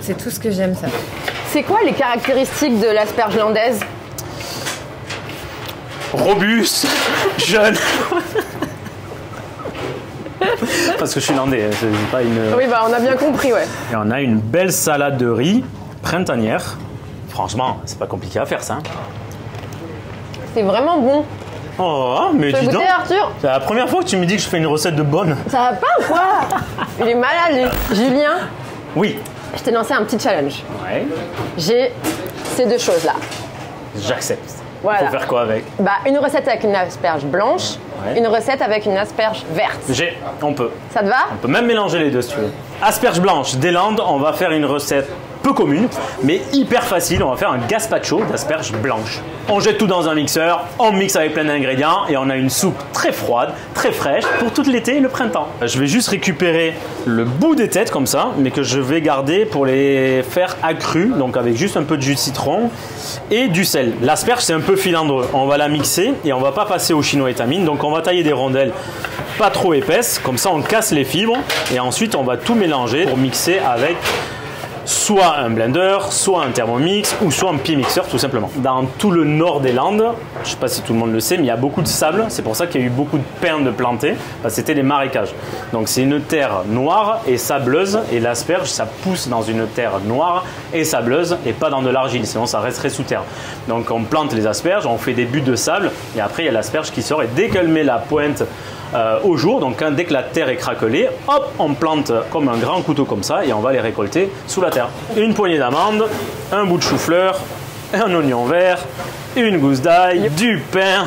C'est tout ce que j'aime, ça. C'est quoi les caractéristiques de l'asperge landaise? Robuste, jeune. Parce que je suis landais, c'est pas une... Oui, bah on a bien compris, ouais. Et on a une belle salade de riz printanière. Franchement, c'est pas compliqué à faire ça. C'est vraiment bon. Oh, mais Tu veux dis donc, goûter, Arthur? c'est la première fois que tu me dis que je fais une recette de bonne. Ça va pas ou quoi? Il est malade, lui. Julien, Oui. je t'ai lancé un petit challenge. Ouais, J'ai ces deux choses-là. j'accepte. Voilà. Faut faire quoi avec? Bah, une recette avec une asperge blanche, Ouais. une recette avec une asperge verte. On peut. Ça te va? On peut même mélanger les deux si tu veux. Asperge blanche des Landes, on va faire une recette peu commune, mais hyper facile. On va faire un gazpacho d'asperges blanches. On jette tout dans un mixeur, on mixe avec plein d'ingrédients et on a une soupe très froide, très fraîche pour tout l'été et le printemps. Je vais juste récupérer le bout des têtes comme ça, mais que je vais garder pour les faire accrues, donc avec juste un peu de jus de citron et du sel. L'asperge c'est un peu filandreux. On va la mixer et on va pas passer au chinoétamine, donc on va tailler des rondelles pas trop épaisses, comme ça on casse les fibres et ensuite on va tout mélanger pour mixer avec soit un blender, soit un Thermomix ou soit un pied mixeur tout simplement. Dans tout le nord des Landes, je ne sais pas si tout le monde le sait, mais il y a beaucoup de sable, c'est pour ça qu'il y a eu beaucoup de pins de plantés, parce que c'était des marécages. Donc c'est une terre noire et sableuse et l'asperge ça pousse dans une terre noire et sableuse et pas dans de l'argile, sinon ça resterait sous terre. Donc on plante les asperges, on fait des buttes de sable et après il y a l'asperge qui sort et dès qu'elle met la pointe au jour, donc dès que la terre est craquelée, hop, on plante comme un grand couteau comme ça et on va les récolter sous la terre. Une poignée d'amandes, un bout de chou-fleur, un oignon vert, une gousse d'ail, du pain,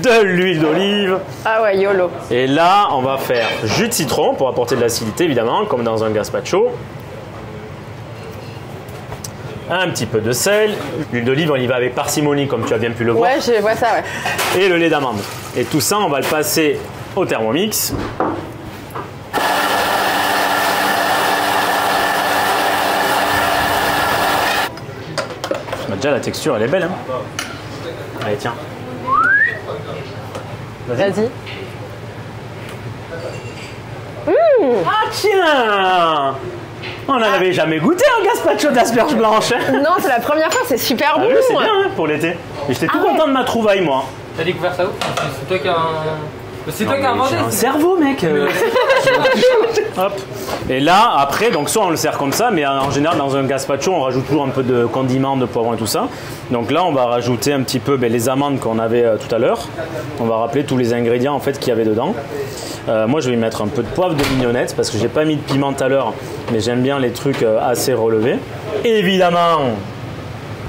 de l'huile d'olive. Ah ouais, YOLO. Et là, on va faire jus de citron pour apporter de l'acidité évidemment, comme dans un gazpacho. Un petit peu de sel, l'huile d'olive on y va avec parcimonie comme tu as bien pu le voir. Ouais, je vois ça, ouais. Et le lait d'amande. Et tout ça, on va le passer au Thermomix. Déjà, la texture, elle est belle. Hein. Allez, tiens. Vas-y. Ah, tiens! On n'en avait jamais goûté un gazpacho d'asperges blanches. Hein. Non, c'est la première fois, c'est super Ah bon. oui, c'est bien hein, pour l'été. Et j'étais tout content de ma trouvaille, moi. T'as découvert ça où? C'est toi qui as C'est toi qui as inventé. J'ai un cerveau, mec. Hop. Et là, après, donc soit on le sert comme ça, mais en général, dans un gazpacho, on rajoute toujours un peu de condiments, de poivron et tout ça. Donc là, on va rajouter un petit peu les amandes qu'on avait tout à l'heure. On va rappeler tous les ingrédients en fait qu'il y avait dedans. Moi, je vais y mettre un peu de poivre de mignonnette parce que j'ai pas mis de piment tout à l'heure, mais j'aime bien les trucs assez relevés. Évidemment,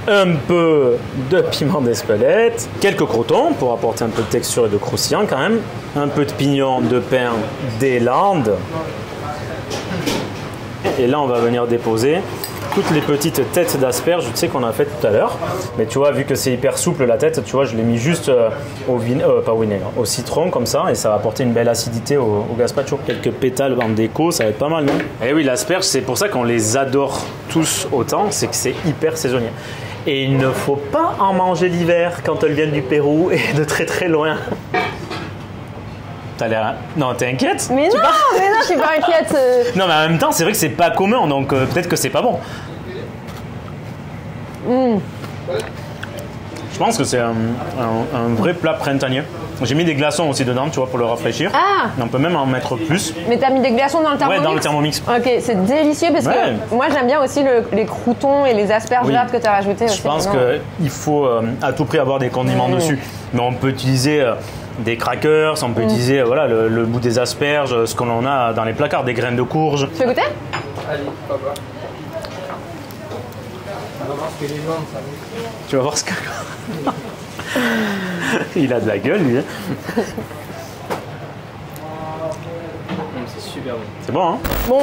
un peu de piment d'Espelette, quelques crotons pour apporter un peu de texture et de croustillant quand même, un peu de pignon de pain des Landes. Et là, on va venir déposer toutes les petites têtes d'asperges, tu sais qu'on a fait tout à l'heure. Mais tu vois, vu que c'est hyper souple la tête, tu vois, je l'ai mis juste au citron comme ça, et ça va apporter une belle acidité au gazpacho. Quelques pétales en déco, ça va être pas mal, non? Et oui, l'asperge, c'est pour ça qu'on les adore tous autant, c'est que c'est hyper saisonnier. Et il ne faut pas en manger l'hiver quand elles viennent du Pérou et de très très loin. T'as l'air... Non, t'es inquiète? Mais non, je suis pas inquiète. Non, mais en même temps, c'est vrai que c'est pas commun, donc peut-être que c'est pas bon. Je pense que c'est un vrai plat printanier. J'ai mis des glaçons aussi dedans, tu vois, pour le rafraîchir. Ah. On peut même en mettre plus. Mais t'as mis des glaçons dans le Thermomix? Ouais, dans le Thermomix. Ok, c'est délicieux parce Ouais. que moi j'aime bien aussi les croûtons et les asperges Oui. vertes que t'as rajouté. Je pense qu'il faut à tout prix avoir des condiments dessus. Mais on peut utiliser des crackers, on peut utiliser voilà, le bout des asperges, ce qu'on en a dans les placards, des graines de courge. Tu veux goûter? Allez, papa. On va voir ce que les gens savent. Tu vas voir ce que... Il a de la gueule, lui. C'est super bon. C'est bon, hein? Bon,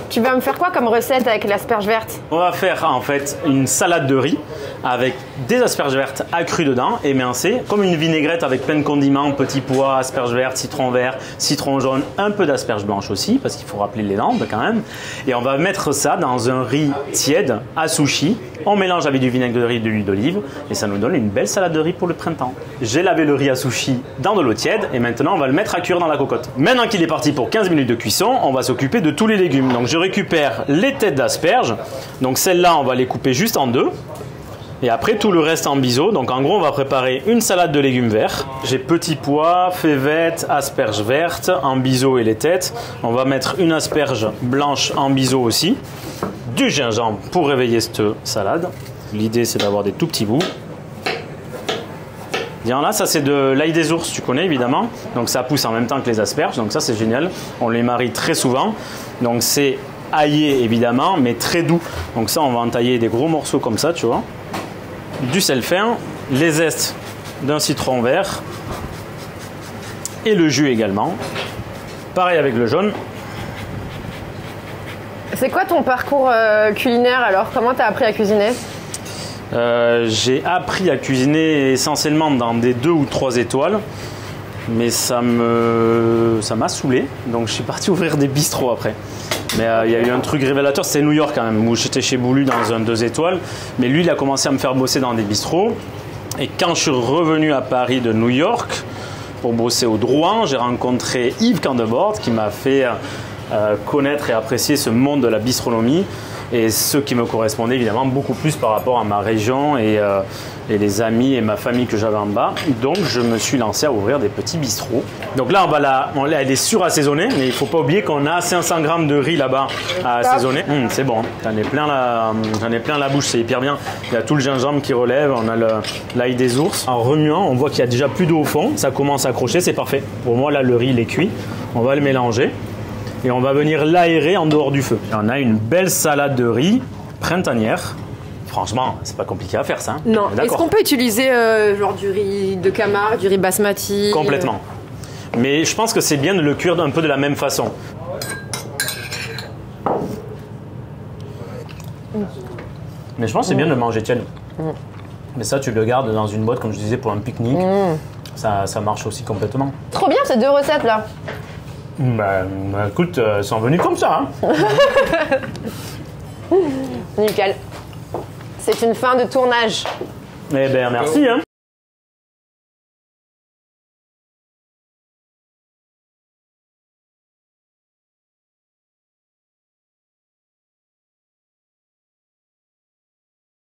tu vas me faire quoi comme recette avec l'asperge verte? On va faire en fait une salade de riz avec des asperges vertes accrues dedans, émincées, comme une vinaigrette avec plein de condiments, petits pois, asperges vertes, citron vert, citron jaune, un peu d'asperges blanches aussi, parce qu'il faut rappeler les Landes quand même. Et on va mettre ça dans un riz tiède à sushi. On mélange avec du vinaigre de riz et de l'huile d'olive et ça nous donne une belle salade de riz pour le printemps. J'ai lavé le riz à sushi dans de l'eau tiède et maintenant on va le mettre à cuire dans la cocotte. Maintenant qu'il est parti pour 15 minutes de cuisson, cuisson, on va s'occuper de tous les légumes. Donc je récupère les têtes d'asperges. Donc celles-là, on va les couper juste en deux. Et après, tout le reste en biseau. Donc en gros, on va préparer une salade de légumes verts. J'ai petits pois, fèvettes, asperges vertes en biseau et les têtes. On va mettre une asperge blanche en biseau aussi. Du gingembre pour réveiller cette salade. L'idée, c'est d'avoir des tout petits bouts. Bien là, ça c'est de l'ail des ours, tu connais évidemment. Donc ça pousse en même temps que les asperges. Donc ça, c'est génial. On les marie très souvent. Donc c'est aillé évidemment, mais très doux. Donc ça, on va en tailler des gros morceaux comme ça, tu vois. Du sel fin, les zestes d'un citron vert et le jus également. Pareil avec le jaune. C'est quoi ton parcours culinaire alors? Comment t'as appris à cuisiner? J'ai appris à cuisiner essentiellement dans des 2 ou 3 étoiles, mais ça m'a saoulé, donc je suis parti ouvrir des bistrots après. Mais il y a eu un truc révélateur, c'était New York quand même, où j'étais chez Boulu dans un 2 étoiles. Mais lui, il a commencé à me faire bosser dans des bistrots. Et quand je suis revenu à Paris de New York pour bosser au Drouin, j'ai rencontré Yves Candebord qui m'a fait connaître et apprécier ce monde de la bistronomie. Et ce qui me correspondait évidemment beaucoup plus par rapport à ma région et les amis et ma famille que j'avais en bas. Donc je me suis lancé à ouvrir des petits bistrots. Donc là, elle est surassaisonnée, mais il ne faut pas oublier qu'on a 500 grammes de riz là-bas à assaisonner. C'est bon, j'en ai plein la bouche, c'est hyper bien. Il y a tout le gingembre qui relève, on a l'ail des ours. En remuant, on voit qu'il y a déjà plus d'eau au fond, ça commence à accrocher, c'est parfait. Pour moi, là, le riz, il est cuit. On va le mélanger. Et on va venir l'aérer en dehors du feu. Et on a une belle salade de riz printanière. Franchement, c'est pas compliqué à faire ça. Hein. Non. Est-ce qu'on peut utiliser genre du riz de Camargue, du riz basmati? Complètement. Mais je pense que c'est bien de le cuire un peu de la même façon. Mais je pense que c'est bien de le manger tiède. Mais ça, tu le gardes dans une boîte, comme je disais, pour un pique-nique. Ça marche aussi complètement. Trop bien ces 2 recettes là. Bah, écoute, elles sont venues comme ça. Hein. Nickel. C'est une fin de tournage. Eh bien, merci. Hein.